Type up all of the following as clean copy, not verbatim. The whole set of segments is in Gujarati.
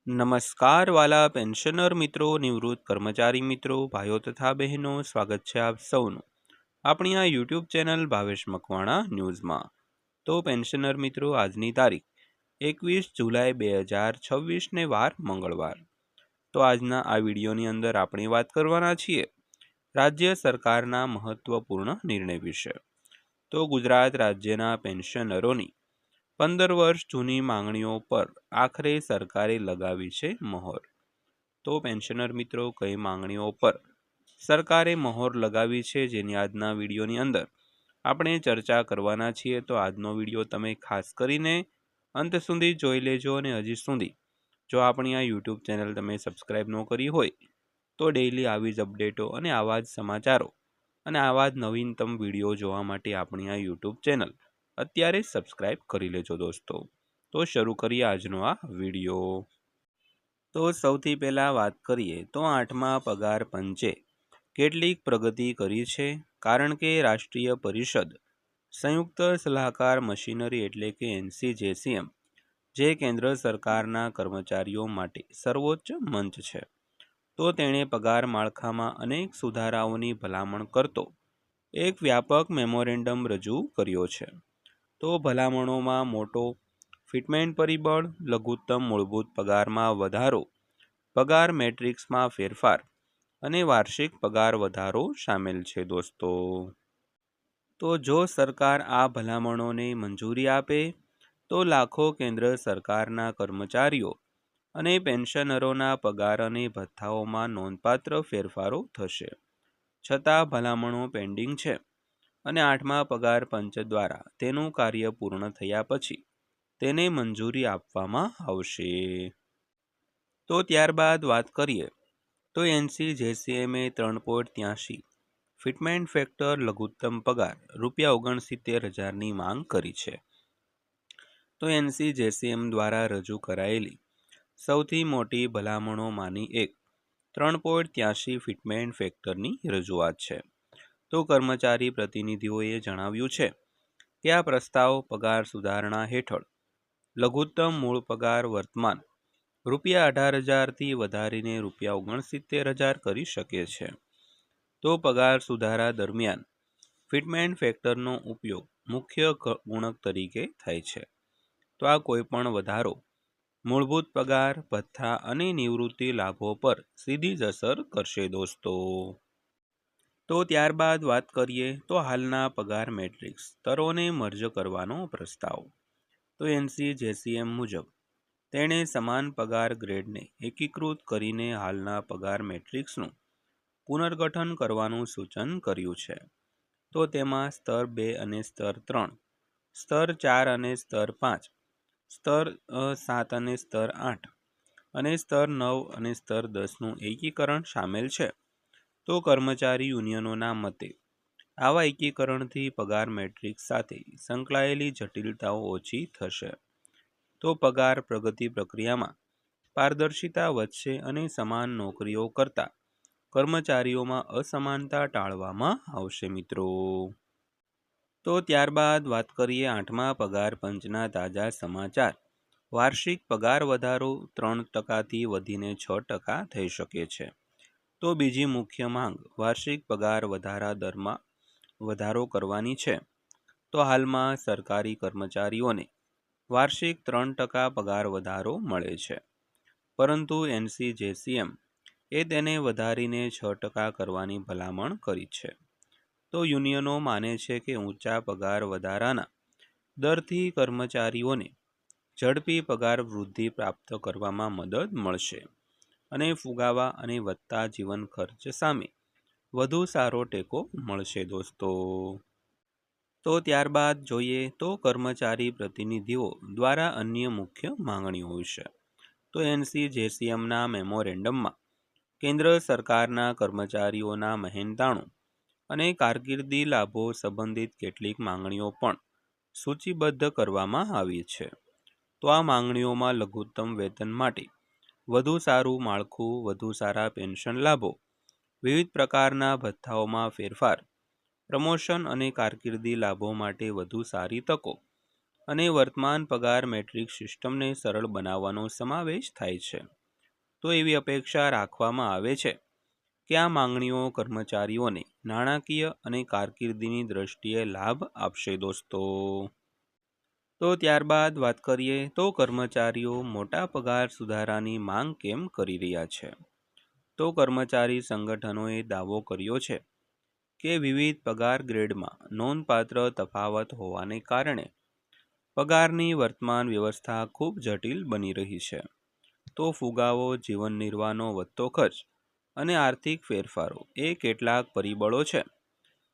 નમસ્કાર વાલા પેન્શનર મિત્રો, નિવૃત્ત કર્મચારી મિત્રો, ભાઈઓ તથા બહેનો, સ્વાગત છે આપ સૌનું આપણી આ યુટ્યુબ ચેનલ ભાવેશ મકવાણા ન્યૂઝમાં। તો પેન્શનર મિત્રો, આજની તારીખ 21 જુલાઈ 2026 ને વાર મંગળવાર। તો આજના આ વિડીયોની અંદર આપણે વાત કરવાના છીએ રાજ્ય સરકારના મહત્વપૂર્ણ નિર્ણય વિશે। તો ગુજરાત રાજ્યના પેન્શનરોની 15 વર્ષ જૂની માંગણીઓ પર આખરે સરકારે લગાવી છે મહોર। તો પેન્શનર મિત્રો, કઈ માંગણીઓ પર સરકારે મહોર લગાવી છે જેની આજના વિડીયોની અંદર આપણે ચર્ચા કરવાના છીએ। તો આજનો વિડીયો તમે ખાસ કરીને અંત સુધી જોઈ લેજો અને હજી સુધી જો આપણી આ યુટ્યુબ ચેનલ તમે સબસ્ક્રાઈબ ન કરી હોય તો ડેઈલી આવી જ અપડેટો અને આવા જ સમાચારો અને આવા જ નવીનતમ વિડીયો જોવા માટે આપણી આ યુટ્યુબ ચેનલ અત્યારે સબસ્ક્રાઈબ કરી લેજો દોસ્તો। તો શરૂ કરીએ આજનો આ વિડીયો। તો સૌથી પહેલાં વાત કરીએ તો 8મા પગાર પંચે કેટલીક પ્રગતિ કરી છે, કારણ કે રાષ્ટ્રીય પરિષદ સંયુક્ત સલાહકાર મશીનરી એટલે કે NCJCM જે કેન્દ્ર સરકારના કર્મચારીઓ માટે સર્વોચ્ચ મંચ છે, તો તેણે પગાર માળખામાં અનેક સુધારાઓની ભલામણ કરતો એક વ્યાપક મેમોરેન્ડમ રજૂ કર્યો છે। તો ભલામણોમાં મોટો ફિટમેન્ટ પરિબળ, લઘુત્તમ મૂળભૂત પગારમાં વધારો, પગાર મેટ્રિક્સમાં ફેરફાર અને વાર્ષિક પગાર વધારો સામેલ છે દોસ્તો। તો જો સરકાર આ ભલામણોને મંજૂરી આપે તો લાખો કેન્દ્ર સરકારના કર્મચારીઓ અને પેન્શનરોના પગાર અને ભથ્થાઓમાં નોંધપાત્ર ફેરફારો થશે। છતાં ભલામણો પેન્ડિંગ છે અને 8મા પગાર પંચ દ્વારા તેનું કાર્ય પૂર્ણ થયા પછી તેને મંજૂરી આપવામાં આવશે। તો ત્યારબાદ વાત કરીએ તો NCJCMએ 3.83 ફિટમેન્ટ ફેક્ટર લઘુત્તમ પગાર ₹69,000ની માંગ કરી છે। તો NCJCM દ્વારા રજૂ કરાયેલી સૌથી મોટી ભલામણોમાંની એક 3.83 ફિટમેન્ટ ફેક્ટરની રજૂઆત છે। તો કર્મચારી પ્રતિનિધિઓએ જણાવ્યું છે કે આ પ્રસ્તાવ પગાર સુધારણા હેઠળ લઘુત્તમ મૂળ પગાર વર્તમાન ₹18,000થી વધારીને ₹69,000 કરી શકે છે। તો પગાર સુધારા દરમિયાન ફિટમેન્ટ ફેક્ટરનો ઉપયોગ મુખ્ય ગુણક તરીકે થાય છે। તો આ કોઈપણ વધારો મૂળભૂત પગાર, ભથ્થા અને નિવૃત્તિ લાભો પર સીધી જ અસર કરશે દોસ્તો। તો ત્યારબાદ વાત કરીએ તો હાલના પગાર મેટ્રિક્સ સ્તરોને મર્જ કરવાનો પ્રસ્તાવ। તો NCJCM મુજબ તેણે સમાન પગાર ગ્રેડને એકીકૃત કરીને હાલના પગાર મેટ્રિક્સનું પુનર્ગઠન કરવાનું સૂચન કર્યું છે। તો તેમાં સ્તર 2 અને સ્તર 3, સ્તર 4 અને સ્તર 5, સ્તર 7 અને સ્તર 8 અને સ્તર 9 અને સ્તર 10નું એકીકરણ સામેલ છે। તો કર્મચારી યુનિયનોના મતે આવા એકીકરણથી પગાર મેટ્રિક્સ સાથે સંકળાયેલી જટિલતાઓ ઓછી થશે। તો પગાર પ્રગતિ પ્રક્રિયામાં પારદર્શિતા વધશે અને સમાન નોકરીઓ કરતા કર્મચારીઓમાં અસમાનતા ટાળવામાં આવશે મિત્રો। તો ત્યારબાદ વાત કરીએ 8મા પગાર પંચના તાજા સમાચાર। વાર્ષિક પગાર વધારો 3%થી વધીને 6% થઈ શકે છે। તો બીજી મુખ્ય માંગ વાર્ષિક પગાર વધારા દરમાં વધારો કરવાની છે। તો હાલમાં સરકારી કર્મચારીઓને વાર્ષિક 3% પગાર વધારો મળે છે, પરંતુ NCJCM એ તેને વધારીને 6% કરવાની ભલામણ કરી છે। તો યુનિયનો માને છે કે ઊંચા પગાર વધારાના દરથી કર્મચારીઓને ઝડપી પગાર વૃદ્ધિ પ્રાપ્ત કરવામાં મદદ મળશે અને ફુગાવા અને વધતા જીવન ખર્ચ સામે વધુ સારો ટેકો મળશે દોસ્તો। તો ત્યારબાદ જોઈએ તો કર્મચારી પ્રતિનિધિઓ દ્વારા અન્ય મુખ્ય માંગણીઓ વિશે। તો NCJCMના મેમોરેન્ડમમાં કેન્દ્ર સરકારના કર્મચારીઓના મહેનતાણું અને કારકિર્દી લાભો સંબંધિત કેટલીક માંગણીઓ પણ સૂચિબદ્ધ કરવામાં આવી છે। તો આ માંગણીઓમાં લઘુત્તમ વેતન માટે વધુ સારું માળખું, વધુ સારા પેન્શન લાભો, વિવિધ પ્રકારના ભથ્થાઓમાં ફેરફાર, પ્રમોશન અને કારકિર્દી લાભો માટે વધુ સારી તકો અને વર્તમાન પગાર મેટ્રિક્સ સિસ્ટમને સરળ બનાવવાનો સમાવેશ થાય છે। તો એવી અપેક્ષા રાખવામાં આવે છે કે આ માંગણીઓ કર્મચારીઓને નાણાકીય અને કારકિર્દીની દ્રષ્ટિએ લાભ આપશે દોસ્તો. તો ત્યારબાદ વાત કરીએ તો કર્મચારીઓ મોટા પગાર સુધારાની માંગ કેમ કરી રહ્યા છે. તો કર્મચારી સંગઠનોએ દાવો કર્યો છે કે વિવિધ પગાર ગ્રેડમાં નોંધપાત્ર તફાવત હોવાને કારણે પગારની વર્તમાન વ્યવસ્થા ખૂબ જટિલ બની રહી છે. તો ફુગાવો, જીવન નિર્વાહનો વધતો ખર્ચ અને આર્થિક ફેરફારો એ કેટલાક પરિબળો છે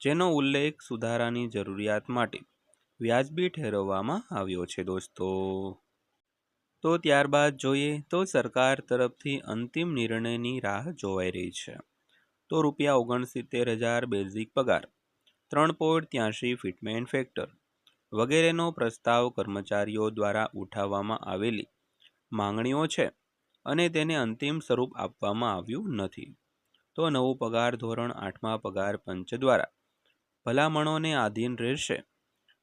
જેનો ઉલ્લેખ સુધારાની જરૂરિયાત માટે વ્યાજબી ઠેરવવામાં આવ્યો છે દોસ્તો. તો ત્યારબાદ જોઈએ તો સરકાર તરફથી અંતિમ નિર્ણયની રાહ જોવાઈ રહી છે. તો ₹69,000 બેઝિક પગાર, 3.83 ફિટમેન ફેક્ટર વગેરેનો પ્રસ્તાવ કર્મચારીઓ દ્વારા ઉઠાવવામાં આવેલી માંગણીઓ છે અને તેને અંતિમ સ્વરૂપ આપવામાં આવ્યું નથી. તો નવું પગાર ધોરણ 8મા પગાર પંચ દ્વારા ભલામણોને આધીન રહેશે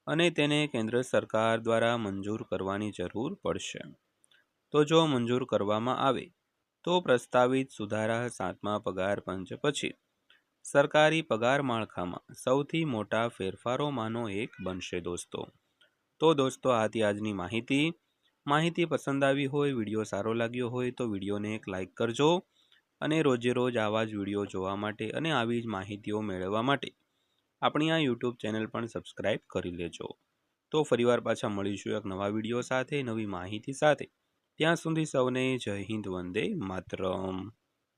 અને તેને કેન્દ્ર સરકાર દ્વારા મંજૂર કરવાની જરૂર પડશે. તો જો મંજૂર કરવામાં આવે તો પ્રસ્તાવિત સુધારા 7મા પગાર પંચ પછી સરકારી પગાર માળખામાં સૌથી મોટા ફેરફારોમાંનો એક બનશે દોસ્તો. તો દોસ્તો આ હતી આજની માહિતી પસંદ આવી હોય, વિડીયો સારો લાગ્યો હોય તો વિડીયોને એક લાઇક કરજો અને રોજે રોજ આવા જ વિડીયો જોવા માટે અને આવી જ માહિતીઓ મેળવવા માટે આપણી આ યુટ્યુબ ચેનલ પણ સબસ્ક્રાઈબ કરી લેજો. તો ફરીવાર પાછા મળીશું એક નવા વિડીયો સાથે, નવી માહિતી સાથે. ત્યાં સુધી સૌને જય હિન્દ, વંદે માતરમ.